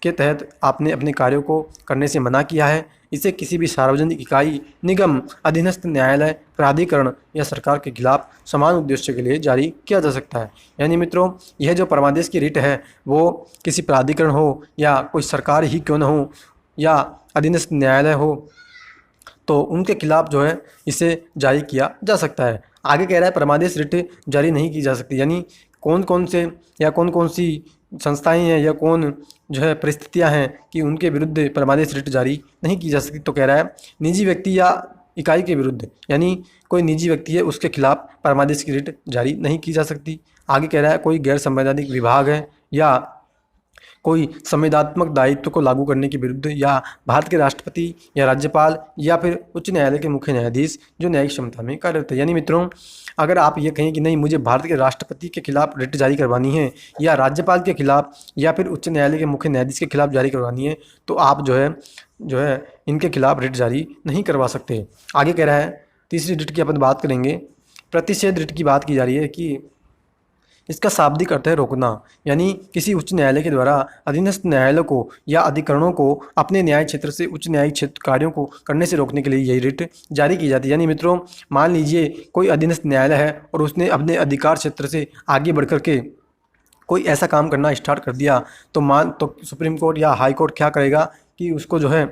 के तहत आपने अपने कार्यों को करने से मना किया है। इसे किसी भी सार्वजनिक इकाई, निगम, अधीनस्थ न्यायालय, प्राधिकरण या सरकार के खिलाफ समान उद्देश्य के लिए जारी किया जा सकता है। यानी मित्रों यह जो परमादेश की रिट है वो किसी प्राधिकरण हो या कोई सरकार ही क्यों न हो या अधीनस्थ न्यायालय हो तो उनके खिलाफ जो है इसे जारी किया जा सकता है। आगे कह रहा है परमादेश रिट जारी नहीं की जा सकती, यानी कौन कौन से या कौन कौन सी संस्थाएं हैं या कौन जो है परिस्थितियां हैं कि उनके विरुद्ध परमादेश रिट जारी नहीं की जा सकती। तो कह रहा है निजी व्यक्ति या इकाई के विरुद्ध, यानी कोई निजी व्यक्ति है उसके खिलाफ परमादेश की रिट जारी नहीं की जा सकती। आगे कह रहा है कोई गैर संवैधानिक विभाग है या कोई संविदात्मक दायित्व को लागू करने के विरुद्ध या भारत के राष्ट्रपति या राज्यपाल या फिर उच्च न्यायालय के मुख्य न्यायाधीश जो न्यायिक क्षमता में कार्यरत है। यानी मित्रों अगर आप ये कहें कि नहीं मुझे भारत के राष्ट्रपति के खिलाफ रिट जारी करवानी है या राज्यपाल के खिलाफ या फिर उच्च न्यायालय के मुख्य न्यायाधीश के खिलाफ जारी करवानी है तो आप जो है इनके खिलाफ रिट जारी नहीं करवा सकते। आगे कह रहा है तीसरी रिट की अपन बात करेंगे। प्रतिषेध रिट की बात की जा रही है कि इसका शाब्दिक अर्थ है रोकना, यानी किसी उच्च न्यायालय के द्वारा अधीनस्थ न्यायालय को या अधिकरणों को अपने न्याय क्षेत्र से उच्च न्यायिक क्षेत्र कार्यों को करने से रोकने के लिए यही रिट जारी की जाती है। यानी मित्रों मान लीजिए कोई अधीनस्थ न्यायालय है और उसने अपने अधिकार क्षेत्र से आगे बढ़ कर के कोई ऐसा काम करना स्टार्ट कर दिया तो सुप्रीम कोर्ट या हाई कोर्ट क्या करेगा कि उसको जो है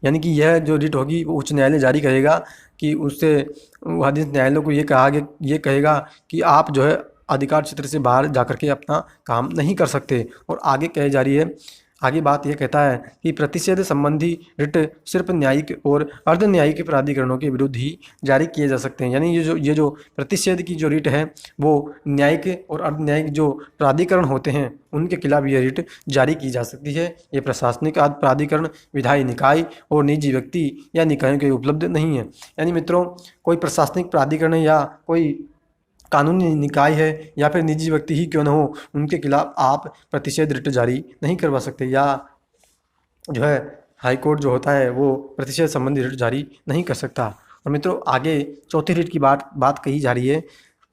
यानी कि यह जो रिट होगी वो उच्च न्यायालय जारी करेगा कि उससे अधीनस्थ न्यायालय को ये कहेगा कि आप जो है अधिकार क्षेत्र से बाहर जाकर के अपना काम नहीं कर सकते। और आगे कही जा रही है, आगे बात यह कहता है कि प्रतिषेध संबंधी रिट सिर्फ न्यायिक और अर्ध न्यायिक प्राधिकरणों के विरुद्ध ही जारी किए जा सकते हैं। यानी ये जो प्रतिषेध की जो रिट है वो न्यायिक और अर्ध न्यायिक जो प्राधिकरण होते हैं उनके खिलाफ ये रिट जारी की जा सकती है। ये प्रशासनिक प्राधिकरण, विधायी निकाय और निजी व्यक्ति या निकायों के उपलब्ध नहीं है। यानी मित्रों कोई प्रशासनिक प्राधिकरण या कोई कानूनी निकाय है या फिर निजी व्यक्ति ही क्यों न हो उनके खिलाफ आप प्रतिषेध रिट जारी नहीं करवा सकते, या जो है हाई कोर्ट जो होता है वो प्रतिषेध संबंधी रिट जारी नहीं कर सकता। और मित्रों आगे चौथी रिट की बात कही जा रही है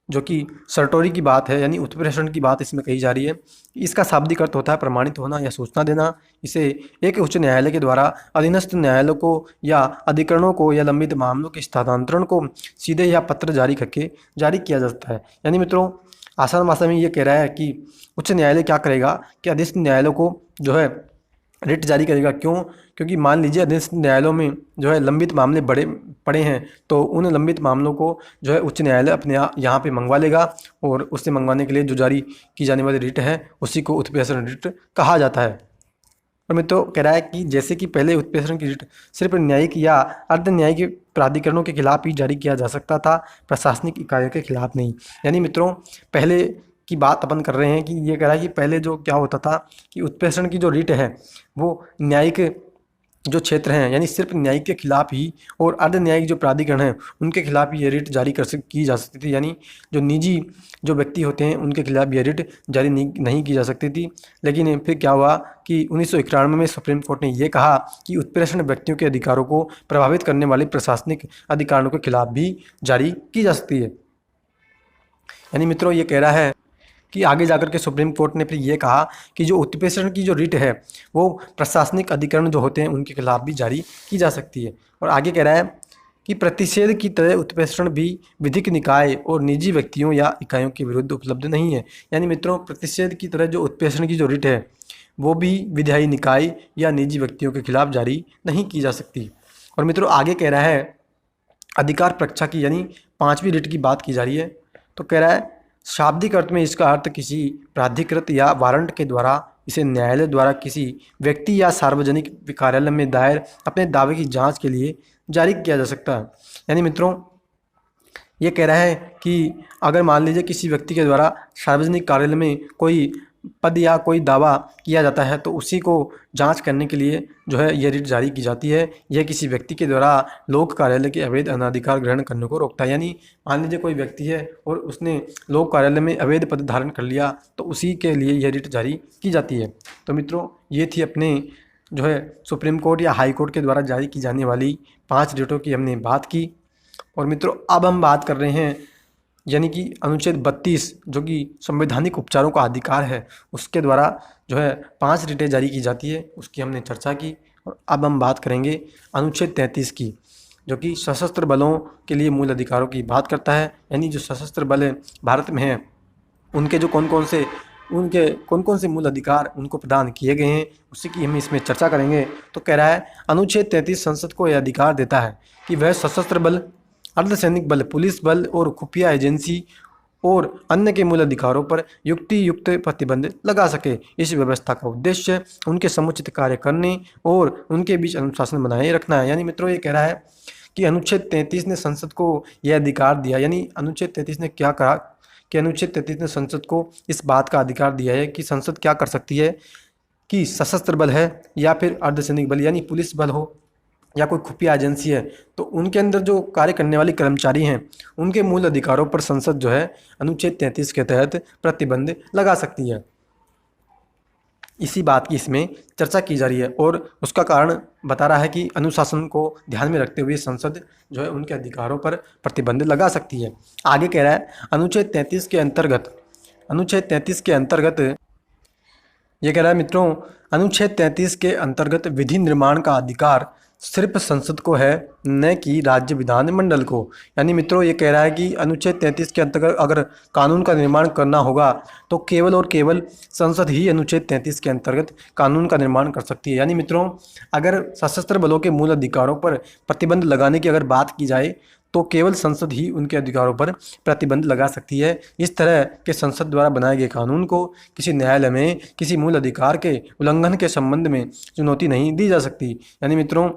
जो कि सर्टोरी की बात है, यानी उत्प्रेषण की बात इसमें कही जा रही है। इसका शाब्दिक अर्थ होता है प्रमाणित होना या सूचना देना। इसे एक उच्च न्यायालय के द्वारा अधीनस्थ न्यायालय को या अधिकरणों को या लंबित मामलों के स्थानांतरण को सीधे या पत्र जारी करके जारी किया जा सकता है। यानी मित्रों आसान भाषा में ये कह रहा है कि उच्च न्यायालय क्या करेगा कि अधीनस्थ न्यायालय को जो है रिट जारी करेगा। क्यों? क्योंकि मान लीजिए अधीनस्थ न्यायालयों में जो है लंबित मामले पड़े हैं तो उन लंबित मामलों को जो है उच्च न्यायालय अपने यहाँ पे मंगवा लेगा और उससे मंगवाने के लिए जो जारी की जाने वाली रिट है उसी को उत्प्रेषण रिट कहा जाता है। और मित्रों कह रहा है कि जैसे कि पहले उत्प्रेषण की रिट सिर्फ न्यायिक या अर्ध न्यायिक प्राधिकरणों के खिलाफ ही जारी किया जा सकता था, प्रशासनिक इकाइयों के खिलाफ नहीं। यानी मित्रों पहले की बात अपन कर रहे हैं कि ये कह रहा है कि पहले जो क्या होता था कि उत्प्रेषण की जो रिट है वो न्यायिक जो क्षेत्र हैं यानी सिर्फ न्यायिक के खिलाफ ही और अर्ध न्यायिक जो प्राधिकरण हैं उनके खिलाफ ही ये रिट जारी की जा सकती थी। यानी जो निजी जो व्यक्ति होते हैं उनके खिलाफ ये रिट जारी नहीं की जा सकती थी। लेकिन फिर क्या हुआ कि 1991 में सुप्रीम कोर्ट ने ये कहा कि उत्प्रेषण व्यक्तियों के अधिकारों को प्रभावित करने वाले प्रशासनिक अधिकारों के खिलाफ भी जारी की जा सकती है। यानी मित्रों ये कह रहा है कि आगे जाकर के सुप्रीम कोर्ट ने फिर ये कहा कि जो उत्प्रेषण की जो रिट है वो प्रशासनिक अधिकरण जो होते हैं उनके खिलाफ भी जारी की जा सकती है। और आगे कह रहा है कि प्रतिषेध की तरह उत्प्रेषण भी विधिक निकाय और निजी व्यक्तियों या इकाइयों के विरुद्ध उपलब्ध नहीं है। यानी मित्रों प्रतिषेध की तरह जो उत्प्रेषण की जो रिट है वो भी विधायी निकाय या निजी व्यक्तियों के खिलाफ जारी नहीं की जा सकती। और मित्रों आगे कह रहा है अधिकार परीक्षा की यानी पाँचवीं रिट की बात की जा रही है। तो कह रहा है शाब्दिक अर्थ में इसका अर्थ किसी प्राधिकृत या वारंट के द्वारा इसे न्यायालय द्वारा किसी व्यक्ति या सार्वजनिक कार्यालय में दायर अपने दावे की जांच के लिए जारी किया जा सकता है। यानी मित्रों ये कह रहा है कि अगर मान लीजिए किसी व्यक्ति के द्वारा सार्वजनिक कार्यालय में कोई पद या कोई दावा किया जाता है तो उसी को जांच करने के लिए जो है ये रिट जारी की जाती है। यह किसी व्यक्ति के द्वारा लोक कार्यालय के अवैध अनाधिकार ग्रहण करने को रोकता है। यानी मान लीजिए कोई व्यक्ति है और उसने लोक कार्यालय में अवैध पद धारण कर लिया तो उसी के लिए यह रिट जारी की जाती है। तो मित्रों ये थी अपने जो है सुप्रीम कोर्ट या हाई कोर्ट के द्वारा जारी की जाने वाली 5 रिटों की हमने बात की। और मित्रों अब हम बात कर रहे हैं यानी कि अनुच्छेद 32 जो कि संवैधानिक उपचारों का अधिकार है उसके द्वारा जो है 5 रिटें जारी की जाती है, उसकी हमने चर्चा की। और अब हम बात करेंगे अनुच्छेद 33 की जो कि सशस्त्र बलों के लिए मूल अधिकारों की बात करता है। यानी जो सशस्त्र बल भारत में हैं उनके जो कौन कौन से उनके कौन कौन से मूल अधिकार उनको प्रदान किए गए हैं उसी की हम इसमें चर्चा करेंगे। तो कह रहा है अनुच्छेद 33 संसद को यह अधिकार देता है कि वह सशस्त्र बल, अर्धसैनिक बल, पुलिस बल और खुफिया एजेंसी और अन्य के मूल अधिकारों पर युक्ति युक्त प्रतिबंध लगा सके। इस व्यवस्था का उद्देश्य उनके समुचित कार्य करने और उनके बीच अनुशासन बनाए रखना है। यानी मित्रों ये कह रहा है कि अनुच्छेद 33 ने संसद को यह अधिकार दिया, यानी अनुच्छेद 33 ने क्या कहा कि अनुच्छेद 33 ने संसद को इस बात का अधिकार दिया है कि संसद क्या कर सकती है कि सशस्त्र बल है या फिर अर्धसैनिक बल यानी पुलिस बल हो या कोई खुफिया एजेंसी है, तो उनके अंदर जो कार्य करने वाले कर्मचारी हैं उनके मूल अधिकारों पर संसद जो है अनुच्छेद 33 के तहत प्रतिबंध लगा सकती है। इसी बात की इसमें चर्चा की जा रही है और उसका कारण बता रहा है कि अनुशासन को ध्यान में रखते हुए संसद जो है उनके अधिकारों पर प्रतिबंध लगा सकती है। आगे कह रहा है अनुच्छेद 33 के अंतर्गत ये कह रहा है मित्रों, अनुच्छेद 33 के अंतर्गत विधि निर्माण का अधिकार सिर्फ संसद को है, न कि राज्य विधानमंडल को। यानी मित्रों ये कह रहा है कि अनुच्छेद 33 के अंतर्गत अगर कानून का निर्माण करना होगा तो केवल और केवल संसद ही अनुच्छेद 33 के अंतर्गत कानून का निर्माण कर सकती है। यानी मित्रों अगर सशस्त्र बलों के मूल अधिकारों पर प्रतिबंध लगाने की अगर बात की जाए तो केवल संसद ही उनके अधिकारों पर प्रतिबंध लगा सकती है। इस तरह के संसद द्वारा बनाए गए कानून को किसी न्यायालय में किसी मूल अधिकार के उल्लंघन के संबंध में चुनौती नहीं दी जा सकती। यानी मित्रों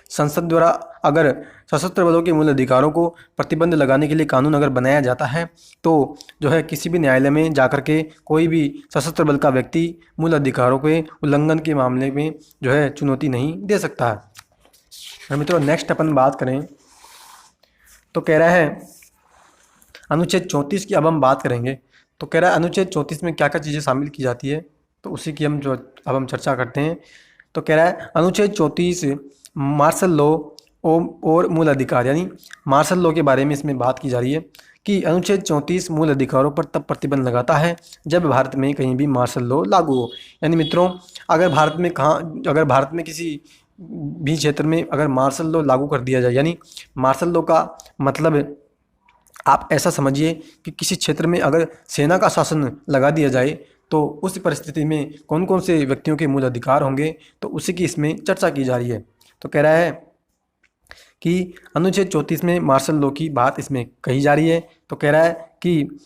संसद द्वारा अगर सशस्त्र बलों के मूल अधिकारों को प्रतिबंध लगाने के लिए कानून अगर बनाया जाता है तो जो है किसी भी न्यायालय में जाकर के कोई भी सशस्त्र बल का व्यक्ति मूल अधिकारों के उल्लंघन के मामले में जो है चुनौती नहीं दे सकता है। और मित्रों नेक्स्ट अपन बात करें तो कह रहा है अनुच्छेद 34 की अब हम बात करेंगे। तो कह रहा है अनुच्छेद 34 में क्या क्या चीज़ें शामिल की जाती है तो उसी की हम चर्चा करते हैं। तो कह रहा है अनुच्छेद 34 मार्शल लॉ और मूल अधिकार, यानी मार्शल लॉ के बारे में इसमें बात की जा रही है कि अनुच्छेद 34 मूल अधिकारों पर तब प्रतिबंध लगाता है जब भारत में कहीं भी मार्शल लॉ लागू हो। यानी मित्रों अगर भारत में किसी भी क्षेत्र में अगर मार्शल लॉ लागू कर दिया जाए, यानी मार्शल लॉ का मतलब आप ऐसा समझिए कि किसी क्षेत्र में अगर सेना का शासन लगा दिया जाए तो उस परिस्थिति में कौन कौन से व्यक्तियों के मूल अधिकार होंगे तो उसी की इसमें चर्चा की जा रही है। तो कह रहा है कि अनुच्छेद 34 में मार्शल लॉ की बात इसमें कही जा रही है। तो कह रहा है कि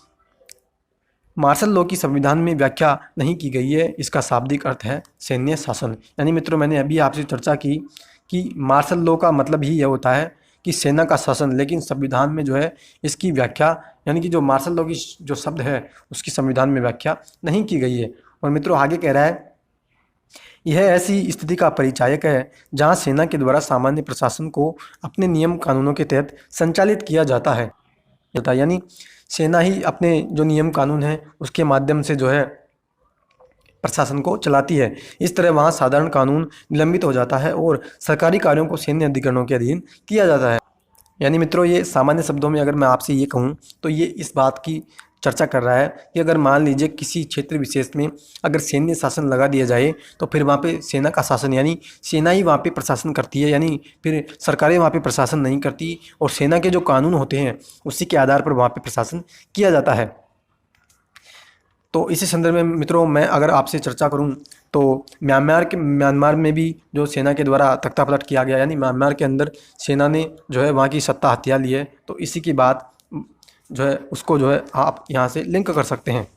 मार्शल लॉ की संविधान में व्याख्या नहीं की गई है, इसका शाब्दिक अर्थ है सैन्य शासन। यानी मित्रों मैंने अभी आपसे चर्चा की कि मार्शल लॉ का मतलब ही यह होता है कि सेना का शासन, लेकिन संविधान में जो है इसकी व्याख्या यानी कि जो मार्शल लॉ की जो शब्द है उसकी संविधान में व्याख्या नहीं की गई है। और मित्रों आगे कह रहा है यह ऐसी स्थिति का परिचायक है जहां सेना के द्वारा सामान्य प्रशासन को अपने नियम कानूनों के तहत संचालित किया जाता है। यानी सेना ही अपने जो नियम कानून हैं उसके माध्यम से जो है प्रशासन को चलाती है। इस तरह वहाँ साधारण कानून निलंबित हो जाता है और सरकारी कार्यों को सैन्य अधिकरणों के अधीन किया जाता है। यानी मित्रों ये सामान्य शब्दों में अगर मैं आपसे ये कहूँ तो ये इस बात की चर्चा कर रहा है कि अगर मान लीजिए किसी क्षेत्र विशेष में अगर सैन्य शासन लगा दिया जाए तो फिर वहाँ पे सेना का शासन यानी सेना ही वहाँ पे प्रशासन करती है, यानी फिर सरकारें वहाँ पे प्रशासन नहीं करती और सेना के जो कानून होते हैं उसी के आधार पर वहाँ पे प्रशासन किया जाता है। तो इसी संदर्भ में मित्रों मैं अगर आपसे चर्चा करूं तो म्यांमार में भी जो सेना के द्वारा तख्तापलट किया गया, यानी म्यांमार के अंदर सेना ने जो है वहाँ की सत्ता हथिया ली है, तो इसी की बात जो है उसको जो है आप यहाँ से लिंक कर सकते हैं।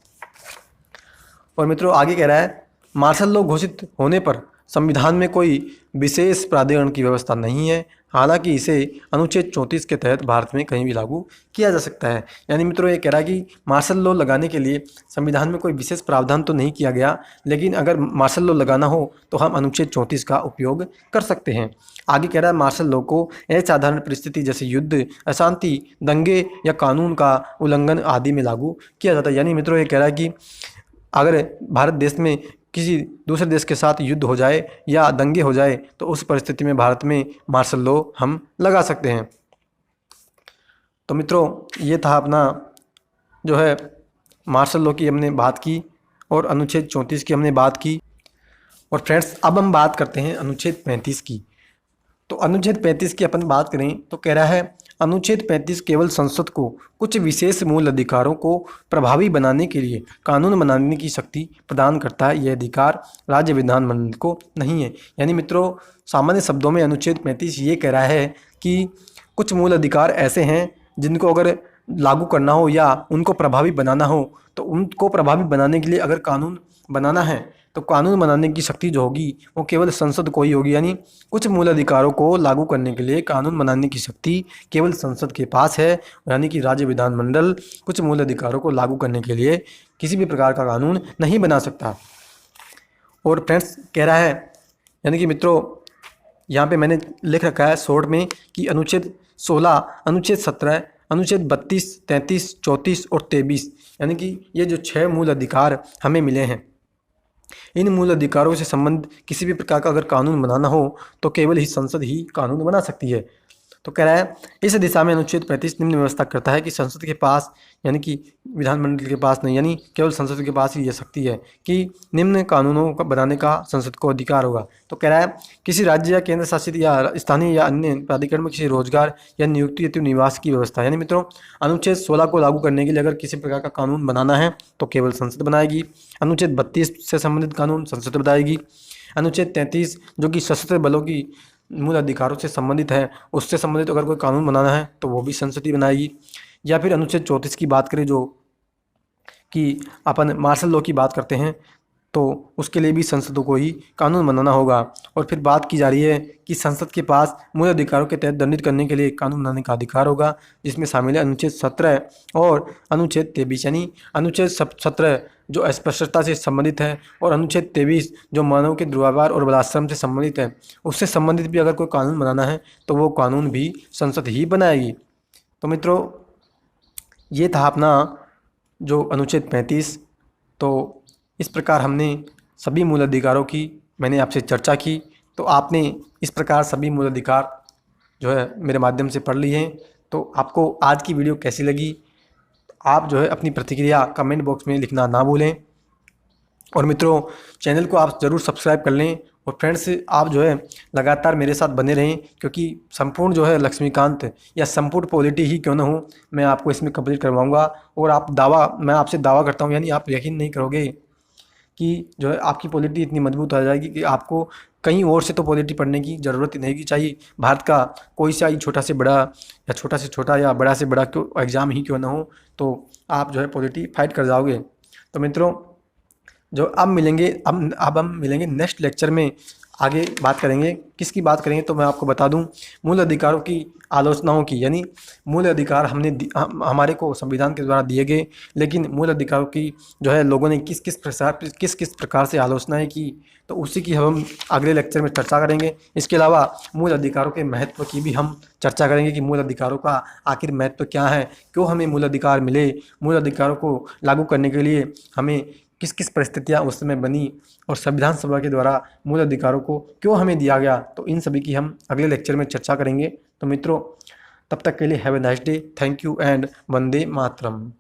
और मित्रों आगे कह रहा है मार्शल लॉ घोषित होने पर संविधान में कोई विशेष प्राधिकरण की व्यवस्था नहीं है, हालांकि इसे अनुच्छेद 34 के तहत भारत में कहीं भी लागू किया जा सकता है। यानी मित्रों ये कह रहा है कि मार्शल लॉ लगाने के लिए संविधान में कोई विशेष प्रावधान तो नहीं किया गया, लेकिन अगर मार्शल लॉ लगाना हो तो हम अनुच्छेद 34 का उपयोग कर सकते हैं। आगे कह रहा है मार्शल लॉ को असाधारण परिस्थिति जैसे युद्ध, अशांति, दंगे या कानून का उल्लंघन आदि में लागू किया जाता है। यानी मित्रों ये कह रहा है कि अगर भारत देश में किसी दूसरे देश के साथ युद्ध हो जाए या दंगे हो जाए तो उस परिस्थिति में भारत में मार्शल लॉ हम लगा सकते हैं। तो मित्रों ये था अपना जो है मार्शल लॉ की हमने बात की और अनुच्छेद 34 की हमने बात की। और फ्रेंड्स अब हम बात करते हैं अनुच्छेद 35 की। तो अनुच्छेद 35 की अपन बात करें तो कह रहा है अनुच्छेद 35 केवल संसद को कुछ विशेष मूल अधिकारों को प्रभावी बनाने के लिए कानून बनाने की शक्ति प्रदान करता है। यह अधिकार राज्य विधानमंडल को नहीं है। यानी मित्रों, सामान्य शब्दों में अनुच्छेद 35 ये कह रहा है कि कुछ मूल अधिकार ऐसे हैं जिनको अगर लागू करना हो या उनको प्रभावी बनाना हो, तो उनको प्रभावी बनाने के लिए अगर कानून बनाना है तो कानून बनाने की शक्ति जो होगी वो केवल संसद को ही होगी। यानी कुछ मूल अधिकारों को लागू करने के लिए कानून बनाने की शक्ति केवल संसद के पास है। यानी कि राज्य विधानमंडल कुछ मूल अधिकारों को लागू करने के लिए किसी भी प्रकार का कानून नहीं बना सकता। और फ्रेंड्स कह रहा है, यानी कि मित्रों यहाँ पे मैंने लिख रखा है शॉर्ट में कि अनुच्छेद 16, अनुच्छेद 17, अनुच्छेद 32, 33, 34 और 23, यानी कि ये जो 6 मूल अधिकार हमें मिले हैं, इन मूल अधिकारों से संबंधित किसी भी प्रकार का अगर कानून बनाना हो तो केवल ही संसद ही कानून बना सकती है। तो कह रहा है इस दिशा में अनुच्छेद 35 निम्न व्यवस्था करता है कि संसद के पास, यानी कि विधानमंडल के पास नहीं, यानी केवल संसद के पास ही यह शक्ति है कि निम्न कानूनों का बनाने का संसद को अधिकार होगा। तो कह रहा है किसी राज्य या केंद्र शासित या स्थानीय या अन्य प्राधिकरण में किसी रोजगार या नियुक्ति हेतु निवास की व्यवस्था। यानी मित्रों, अनुच्छेद 16 को लागू करने के लिए अगर किसी प्रकार का कानून बनाना है तो केवल संसद बनाएगी। अनुच्छेद 32 से संबंधित कानून संसद बनाएगी। अनुच्छेद 33 जो कि सशस्त्र बलों की मूल अधिकारों से संबंधित है, उससे संबंधित अगर कोई कानून बनाना है तो वो भी संसद ही बनाएगी। या फिर अनुच्छेद 34 की बात करें जो कि अपन मार्शल लॉ की बात करते हैं, तो उसके लिए भी संसदों को ही कानून बनाना होगा। और फिर बात की जा रही है कि संसद के पास मूल अधिकारों के तहत दंडित करने के लिए कानून बनाने का अधिकार होगा, जिसमें शामिल है अनुच्छेद 17 और अनुच्छेद 23। यानी अनुच्छेद 17 जो अस्पृश्यता से संबंधित है और अनुच्छेद 23 जो मानव के दुर्व्यवहार और बलात्कार से संबंधित है, उससे संबंधित भी अगर कोई कानून बनाना है तो वो कानून भी संसद ही बनाएगी। तो मित्रों, ये था अपना जो अनुच्छेद 35। तो इस प्रकार हमने सभी मूल अधिकारों की मैंने आपसे चर्चा की। तो आपने इस प्रकार सभी मूल अधिकार जो है मेरे माध्यम से पढ़ लिए हैं। तो आपको आज की वीडियो कैसी लगी, आप जो है अपनी प्रतिक्रिया कमेंट बॉक्स में लिखना ना भूलें। और मित्रों, चैनल को आप ज़रूर सब्सक्राइब कर लें। और फ्रेंड्स, आप जो है लगातार मेरे साथ बने रहें, क्योंकि संपूर्ण जो है लक्ष्मीकांत या संपूर्ण पॉलिटी ही क्यों ना हो, मैं आपको इसमें कंप्लीट करवाऊँगा। और मैं आपसे दावा करता हूँ, यानी आप यकीन नहीं करोगे कि जो है आपकी पॉलिटी इतनी मजबूत हो जाएगी कि आपको कहीं और से तो पॉलिटी पढ़ने की ज़रूरत ही नहीं चाहिए। भारत का कोई सा ही छोटा से बड़ा या छोटा से छोटा या बड़ा से बड़ा क्यों एग्ज़ाम ही क्यों ना हो, तो आप जो है पॉलिटी फाइट कर जाओगे। तो मित्रों, जो अब हम मिलेंगे नेक्स्ट लेक्चर में। आगे बात करेंगे, किसकी बात करेंगे तो मैं आपको बता दूं, मूल अधिकारों की आलोचनाओं की। यानी मूल अधिकार हमारे को संविधान के द्वारा दिए गए, लेकिन मूल अधिकारों की जो है लोगों ने किस किस प्रकार से आलोचनाएं की, तो उसी की हम अगले लेक्चर में चर्चा करेंगे। इसके अलावा मूल अधिकारों के महत्व की भी हम चर्चा करेंगे कि मूल अधिकारों का आखिर महत्व क्या है, क्यों हमें मूल अधिकार मिले, मूल अधिकारों को लागू करने के लिए हमें किस किस परिस्थितियाँ उस समय बनी, और संविधान सभा के द्वारा मूल अधिकारों को क्यों हमें दिया गया। तो इन सभी की हम अगले लेक्चर में चर्चा करेंगे। तो मित्रों, तब तक के लिए have a nice day, thank you and Vande Mataram.